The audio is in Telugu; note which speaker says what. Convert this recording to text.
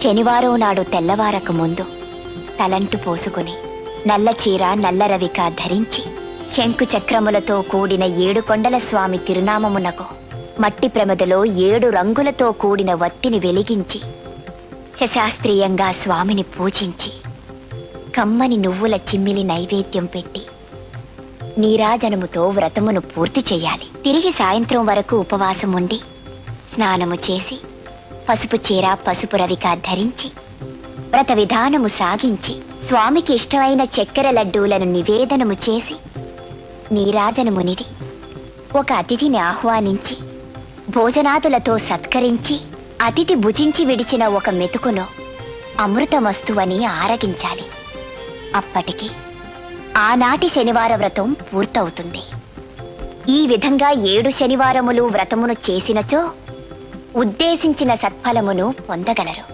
Speaker 1: శనివారం నాడు తెల్లవారక ముందు తలంటు పోసుకుని నల్ల చీర నల్ల రవిక ధరించి శంకు చక్రములతో కూడిన 7 కొండల స్వామి తిరునామమునకు మట్టి ప్రమదలో 7 రంగులతో కూడిన వత్తిని వెలిగించి శశాస్త్రీయంగా స్వామిని పూజించి కమ్మని నువ్వుల చిమ్మిలి నైవేద్యం పెట్టి నీరాజనముతో వ్రతమును పూర్తి చెయ్యాలి. తిరిగి సాయంత్రం వరకు ఉపవాసం ఉండి స్నానము చేసి పసుపు చీర పసుపు రవిక ధరించి వ్రత విధానము సాగించి స్వామికి ఇష్టమైన చక్కెర లడ్డూలను నివేదనము చేసి నీరాజనమునిడి ఒక అతిథిని ఆహ్వానించి భోజనాదులతో సత్కరించి అతిథి భుజించి విడిచిన ఒక మెతుకును అమృతమస్తువని ఆరగించాలి. అప్పటికి ఆనాటి శనివార వ్రతం పూర్తవుతుంది. ఈ విధంగా 7 శనివారములు వ్రతమును చేసినచో ఉద్దేశించిన సత్ఫలమును పొందగలరు.